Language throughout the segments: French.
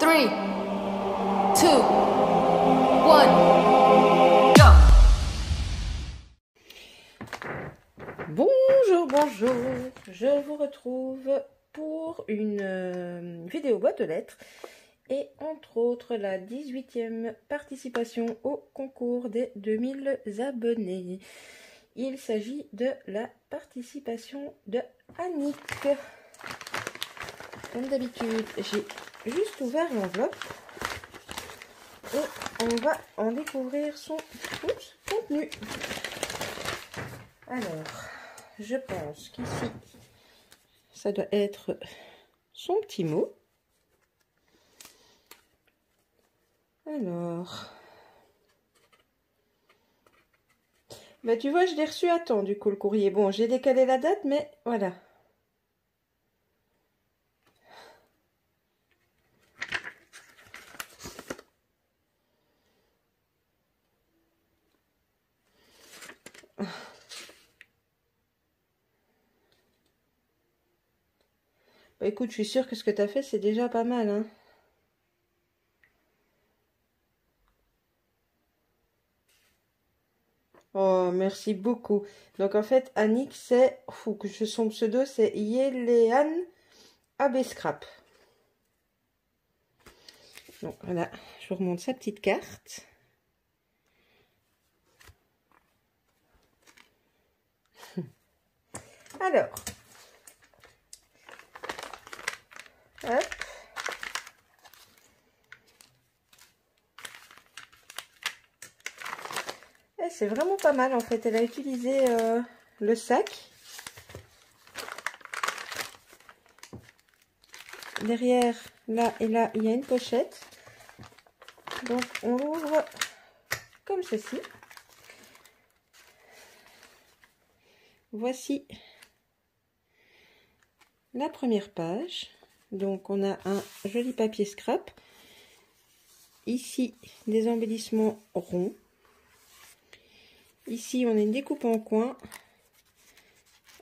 3, 2, 1, go! Bonjour, je vous retrouve pour une vidéo boîte aux lettres et entre autres la 18e participation au concours des 2000 abonnés. Il s'agit de la participation de Annick. Comme d'habitude, j'ai juste ouvert l'enveloppe et on va en découvrir son contenu. Alors, je pense qu'ici, ça doit être son petit mot. Alors, bah tu vois, je l'ai reçu à temps du coup le courrier. Bon, j'ai décalé la date, mais voilà. Bah écoute, je suis sûre que ce que tu as fait, c'est déjà pas mal, hein. Oh, merci beaucoup. Donc en fait, Annick, c'est... son pseudo, c'est Yéléane Abescrap. Donc voilà, je vous remonte sa petite carte. Alors, hop. Et c'est vraiment pas mal en fait. Elle a utilisé le sac. Derrière, là et là, il y a une pochette. Donc on l'ouvre comme ceci. Voici la première page. Donc on a un joli papier scrap. Ici, des embellissements ronds. Ici, on a une découpe en coin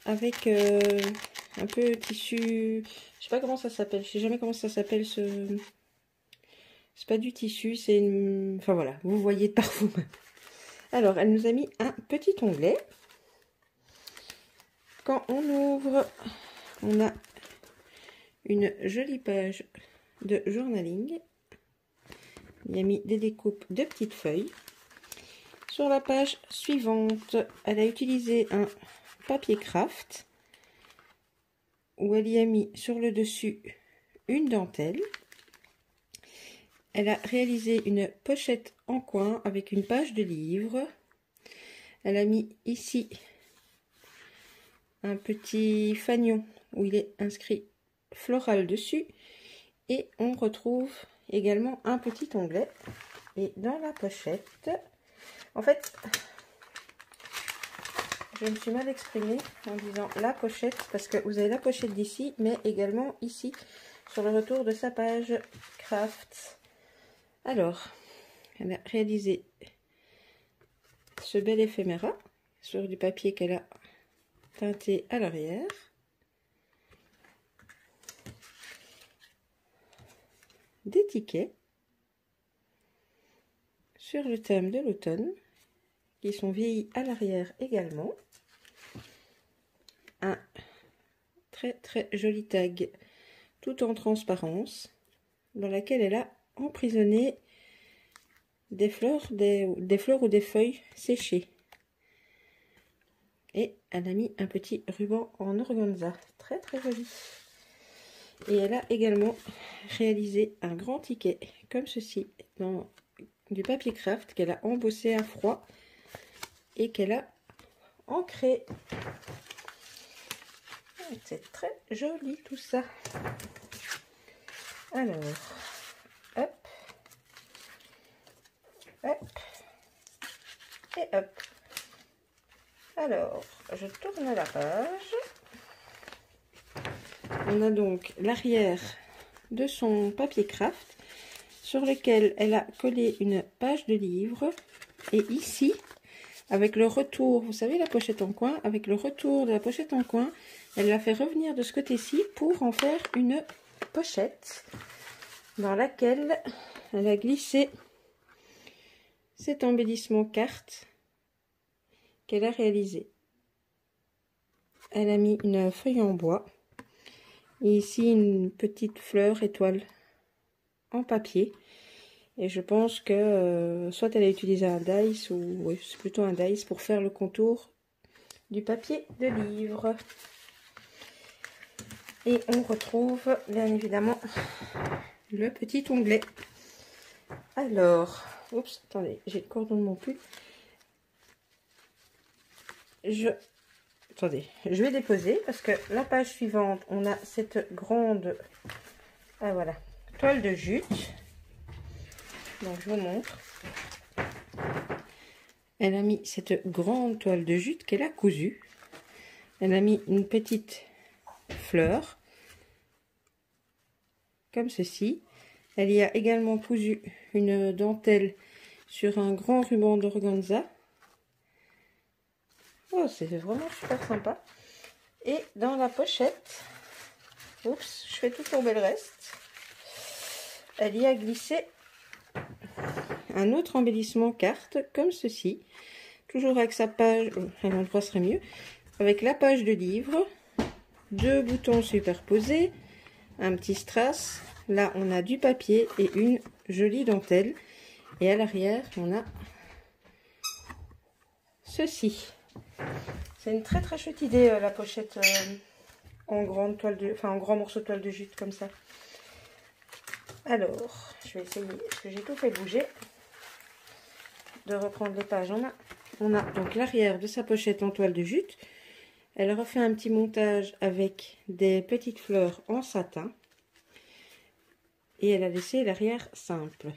avec un peu tissu. Je sais pas comment ça s'appelle. Je sais jamais comment ça s'appelle ce. C'est pas du tissu, c'est une. Enfin voilà, vous voyez par vous-même. Alors, elle nous a mis un petit onglet. Quand on ouvre, on a une jolie page de journaling. Il y a mis des découpes de petites feuilles. Sur la page suivante, elle a utilisé un papier craft où elle y a mis sur le dessus une dentelle. Elle a réalisé une pochette en coin avec une page de livre. Elle a mis ici un petit fanion où il est inscrit floral dessus. Et on retrouve également un petit onglet. Et dans la pochette, en fait, je me suis mal exprimée en disant la pochette, parce que vous avez la pochette d'ici, mais également ici, sur le retour de sa page craft. Alors, elle a réalisé ce bel éphéméra sur du papier qu'elle a teinté à l'arrière. Des tickets sur le thème de l'automne qui sont vieillis à l'arrière également. Un très joli tag tout en transparence dans laquelle elle a emprisonné des fleurs, des fleurs ou des feuilles séchées. Et elle a mis un petit ruban en organza, très joli. Et elle a également réalisé un grand ticket comme ceci dans du papier craft qu'elle a embossé à froid et qu'elle a ancré. C'est très joli tout ça. Alors, hop, hop, et hop. Alors, je tourne la page. On a donc l'arrière de son papier craft sur lequel elle a collé une page de livre. Et ici, avec le retour, vous savez la pochette en coin, avec le retour de la pochette en coin, elle l'a fait revenir de ce côté-ci pour en faire une pochette dans laquelle elle a glissé cet embellissement carte qu'elle a réalisé. Elle a mis une feuille en bois et ici une petite fleur étoile en papier. Et je pense que soit elle a utilisé un dice, ou oui, c'est plutôt un dice pour faire le contour du papier de livre. Et on retrouve bien évidemment le petit onglet. Alors, oups, attendez, j'ai le cordon de mon pull. Attendez, je vais déposer parce que la page suivante, on a cette grande, ah voilà, toile de jute. Donc je vous montre. Elle a mis cette grande toile de jute qu'elle a cousue. Elle a mis une petite fleur, comme ceci. Elle y a également cousu une dentelle sur un grand ruban d'organza. Oh, c'est vraiment super sympa. Et dans la pochette, oups, je fais tout tomber le reste. Elle y a glissé un autre embellissement carte, comme ceci. Toujours avec sa page, à l'endroit serait mieux, avec la page de livre, 2 boutons superposés, un petit strass. Là, on a du papier et une jolie dentelle. Et à l'arrière, on a ceci. C'est une très très chouette idée, la pochette en grande toile de, enfin en grand morceau de toile de jute comme ça. Alors, je vais essayer, parce que j'ai tout fait bouger, de reprendre les pages en main. On a donc l'arrière de sa pochette en toile de jute. Elle a refait un petit montage avec des petites fleurs en satin. Et elle a laissé l'arrière simple.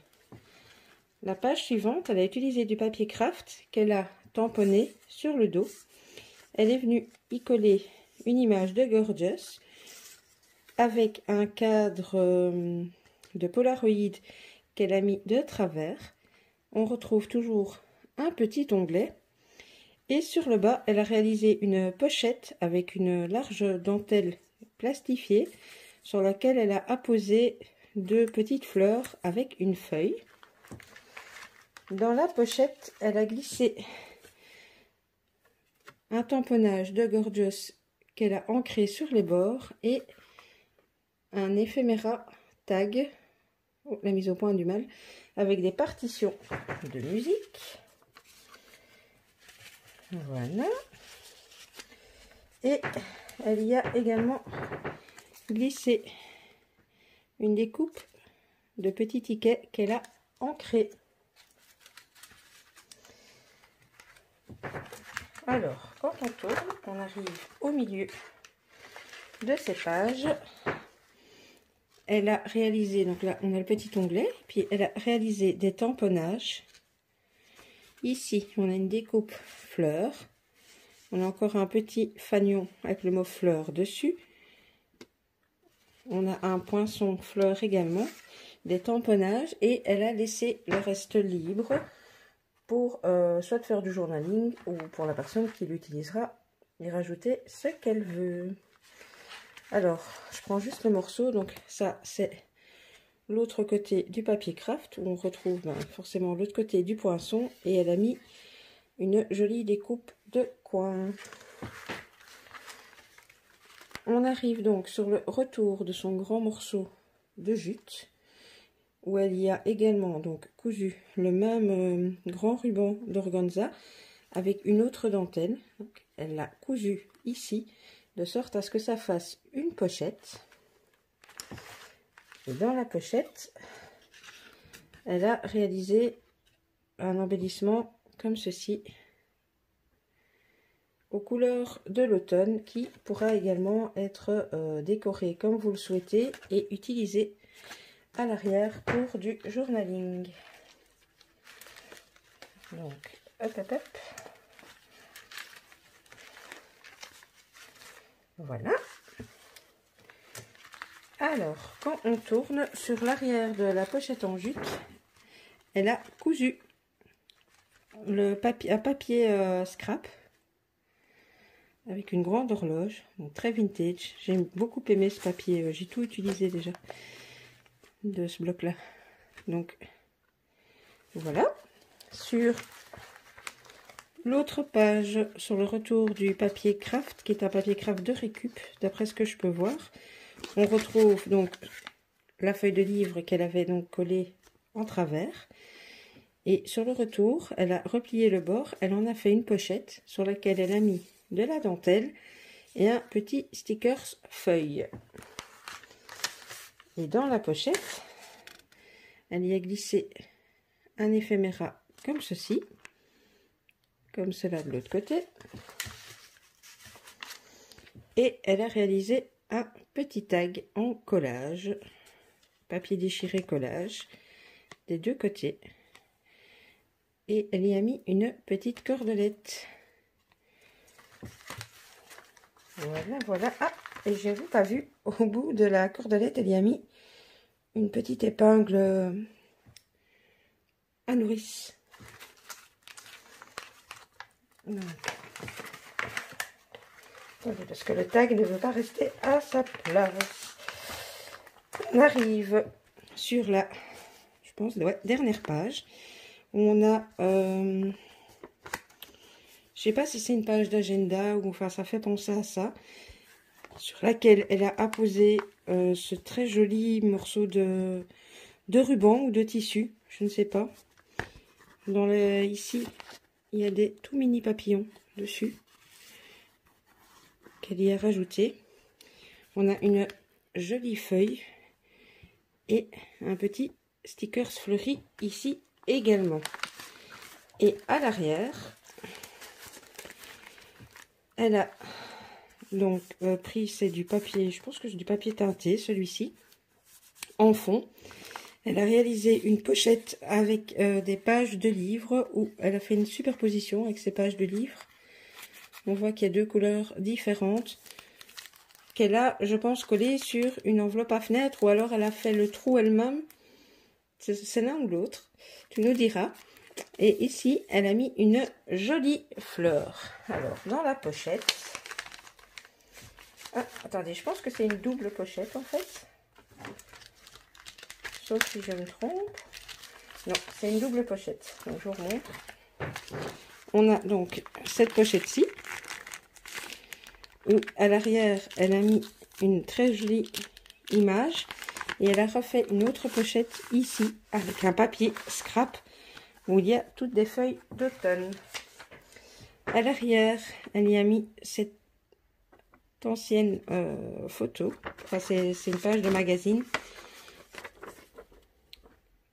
La page suivante, elle a utilisé du papier craft qu'elle a tamponné sur le dos. Elle est venue y coller une image de Gorgeous avec un cadre de Polaroid qu'elle a mis de travers. On retrouve toujours un petit onglet. Et sur le bas, elle a réalisé une pochette avec une large dentelle plastifiée sur laquelle elle a apposé 2 petites fleurs avec une feuille. Dans la pochette, elle a glissé un tamponnage de Gorgeous qu'elle a ancré sur les bords et un éphéméra tag, oh, la mise au point du mal, avec des partitions de musique. Voilà. Et elle y a également glissé une découpe de petits tickets qu'elle a ancrés. Alors, quand on tourne, on arrive au milieu de ces pages. Elle a réalisé, donc là on a le petit onglet, puis elle a réalisé des tamponnages. Ici, on a une découpe fleur. On a encore un petit fanion avec le mot fleur dessus. On a un poinçon fleur également, des tamponnages, et elle a laissé le reste libre pour soit faire du journaling ou pour la personne qui l'utilisera y rajouter ce qu'elle veut. Alors, je prends juste le morceau, donc ça c'est l'autre côté du papier craft où on retrouve forcément l'autre côté du poinçon, et elle a mis une jolie découpe de coin. On arrive donc sur le retour de son grand morceau de jute où elle y a également donc cousu le même grand ruban d'organza avec une autre dentelle. Donc, elle l'a cousu ici de sorte à ce que ça fasse une pochette. Et dans la pochette, elle a réalisé un embellissement comme ceci aux couleurs de l'automne qui pourra également être décoré comme vous le souhaitez et utilisé à l'arrière pour du journaling. Donc, hop hop hop. Voilà. Alors, quand on tourne sur l'arrière de la pochette en jute, elle a cousu le papier, un papier scrap avec une grande horloge, donc très vintage. J'ai beaucoup aimé ce papier, j'ai tout utilisé déjà. de ce bloc-là. Donc, voilà. Sur l'autre page, sur le retour du papier craft, qui est un papier craft de récup, d'après ce que je peux voir, on retrouve donc la feuille de livre qu'elle avait donc collée en travers. Et sur le retour, elle a replié le bord, elle en a fait une pochette sur laquelle elle a mis de la dentelle et un petit stickers feuille. Et dans la pochette, elle y a glissé un éphéméra comme ceci, comme cela de l'autre côté. Et elle a réalisé un petit tag en collage, papier déchiré collage, des deux côtés. Et elle y a mis une petite cordelette. Voilà, voilà. Ah, et j'avais pas vu, au bout de la cordelette, elle y a mis une petite épingle à nourrice. Attendez, parce que le tag ne veut pas rester à sa place. On arrive sur la, je pense, ouais, dernière page. On a, je sais pas si c'est une page d'agenda ou enfin ça fait penser à ça, sur laquelle elle a apposé ce très joli morceau de ruban ou de tissu, je ne sais pas. Ici, il y a des tout mini papillons dessus qu'elle y a rajouté. On a une jolie feuille et un petit stickers fleuri ici également. Et à l'arrière, elle a donc pris, c'est du papier, je pense que c'est du papier teinté, celui-ci, en fond. Elle a réalisé une pochette avec des pages de livres où elle a fait une superposition avec ces pages de livres. On voit qu'il y a deux couleurs différentes qu'elle a, je pense, collées sur une enveloppe à fenêtre, ou alors elle a fait le trou elle-même. C'est l'un ou l'autre, tu nous diras. Et ici, elle a mis une jolie fleur. Alors, dans la pochette... Ah, attendez, je pense que c'est une double pochette, en fait. Sauf si je me trompe. Non, c'est une double pochette. Donc, je vous remontre. On a donc cette pochette-ci, où à l'arrière, elle a mis une très jolie image. Et elle a refait une autre pochette ici, avec un papier scrap, où il y a toutes des feuilles d'automne. À l'arrière, elle y a mis cette ancienne photo. Enfin, c'est une page de magazine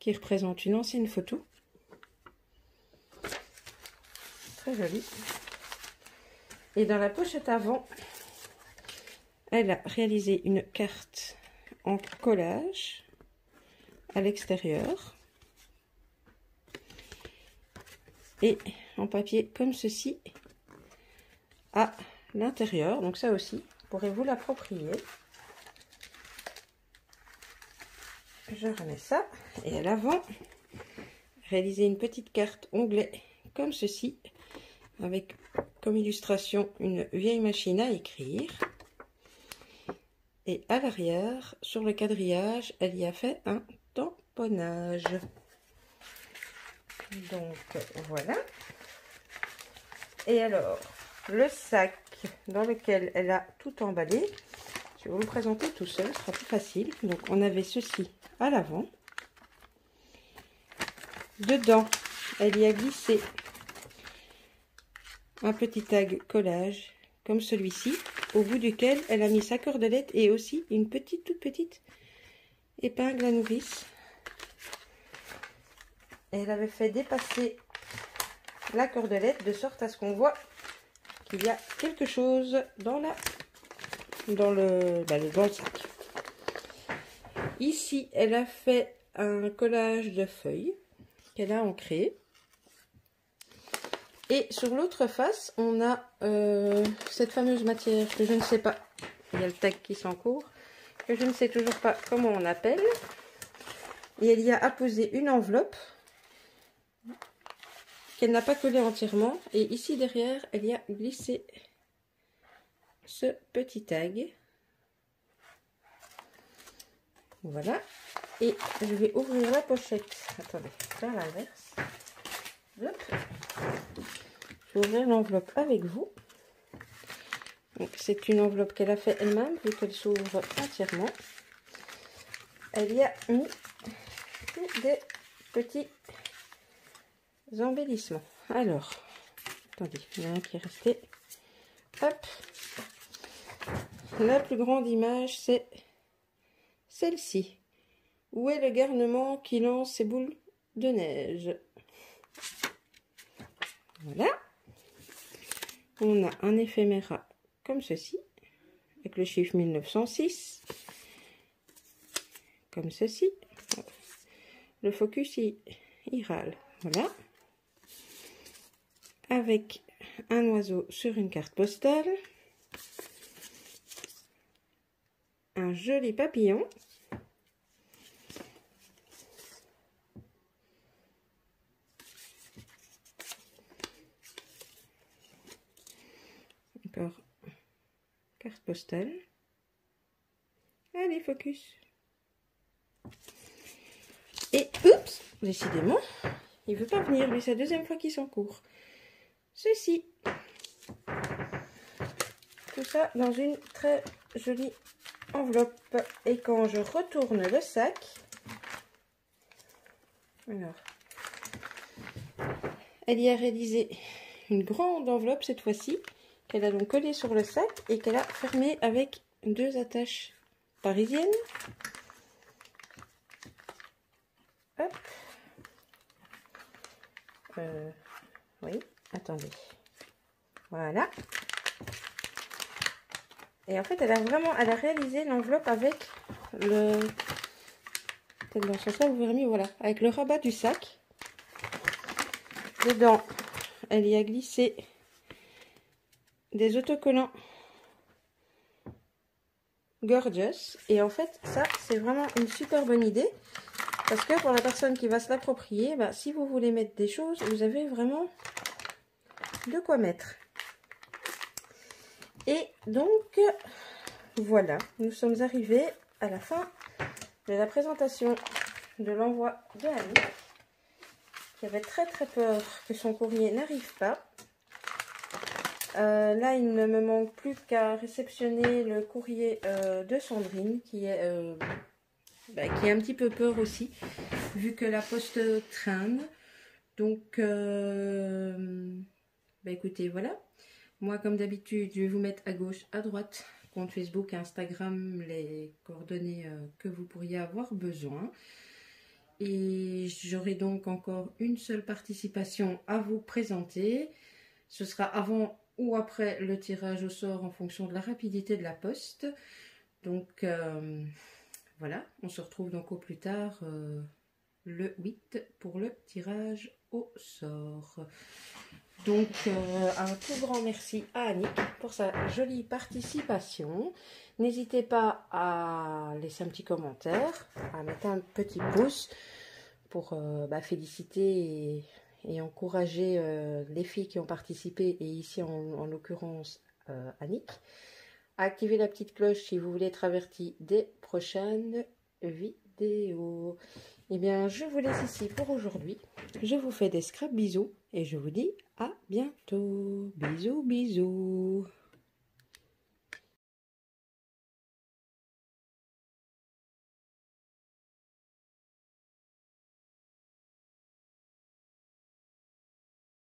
qui représente une ancienne photo. Très jolie. Et dans la pochette avant, elle a réalisé une carte en collage à l'extérieur. Et en papier comme ceci à l'intérieur. Donc ça aussi, pourrez-vous l'approprier. Je remets ça. Et à l'avant, réaliser une petite carte onglet comme ceci, avec comme illustration une vieille machine à écrire. Et à l'arrière, sur le quadrillage, elle y a fait un tamponnage. Donc voilà. Et alors, le sac dans lequel elle a tout emballé, je vais vous le présenter tout seul, ce sera plus facile. Donc on avait ceci à l'avant. Dedans, elle y a glissé un petit tag collage comme celui-ci, au bout duquel elle a mis sa cordelette et aussi une petite, toute petite épingle à nourrice. Et elle avait fait dépasser la cordelette de sorte à ce qu'on voit qu'il y a quelque chose dans le sac. Ici, elle a fait un collage de feuilles qu'elle a ancré. Et sur l'autre face, on a cette fameuse matière que je ne sais pas, il y a le tag qui s'encourt, que je ne sais toujours pas comment on appelle. Et elle y a apposé une enveloppe qu'elle n'a pas collée entièrement. Et ici derrière, elle y a glissé ce petit tag. Voilà. Et je vais ouvrir la pochette. Attendez, faire l'inverse. Hop. Je vais ouvrir l'enveloppe avec vous. C'est une enveloppe qu'elle a fait elle-même, vu qu'elle s'ouvre entièrement. Elle y a mis tous des petits embellissements. Alors, attendez, il y en a un qui est resté. Hop. La plus grande image, c'est celle-ci. Où est le garnement qui lance ses boules de neige? Voilà. On a un éphéméra comme ceci, avec le chiffre 1906. Comme ceci. Le focus, il râle. Voilà. Avec un oiseau sur une carte postale. Un joli papillon. Encore carte postale. Allez, focus. Et, oups, décidément, il veut pas venir, lui, c'est la deuxième fois qu'il s'encourt. Ceci. Tout ça dans une très jolie enveloppe. Et quand je retourne le sac, alors, elle y a réalisé une grande enveloppe cette fois-ci, qu'elle a donc collée sur le sac et qu'elle a fermée avec 2 attaches parisiennes. Hop. Oui, attendez. Voilà. Et en fait, elle a réalisé l'enveloppe avec le... Peut-être dans ce sens-là, vous verrez mieux, voilà. Avec le rabat du sac. Dedans, elle y a glissé des autocollants Gorgeous. Et en fait, ça, c'est vraiment une super bonne idée. Parce que pour la personne qui va se l'approprier, bah, si vous voulez mettre des choses, vous avez vraiment de quoi mettre. Et donc, voilà, nous sommes arrivés à la fin de la présentation de l'envoi de Annick, qui avait très peur que son courrier n'arrive pas. Là, il ne me manque plus qu'à réceptionner le courrier de Sandrine, qui est un petit peu peur aussi, vu que la poste traîne. Donc, écoutez, voilà. Moi, comme d'habitude, je vais vous mettre à gauche, à droite, compte Facebook, Instagram, les coordonnées que vous pourriez avoir besoin. Et j'aurai donc encore une seule participation à vous présenter. Ce sera avant ou après le tirage au sort en fonction de la rapidité de la poste. Donc, voilà, on se retrouve donc au plus tard le 8 pour le tirage au sort. Donc, un tout grand merci à Annick pour sa jolie participation. N'hésitez pas à laisser un petit commentaire, à mettre un petit pouce pour féliciter et encourager les filles qui ont participé, et ici en l'occurrence Annick. Activez la petite cloche si vous voulez être averti des prochaines vidéos. Eh bien, je vous laisse ici pour aujourd'hui. Je vous fais des scraps bisous et je vous dis à bientôt. Bisous, bisous.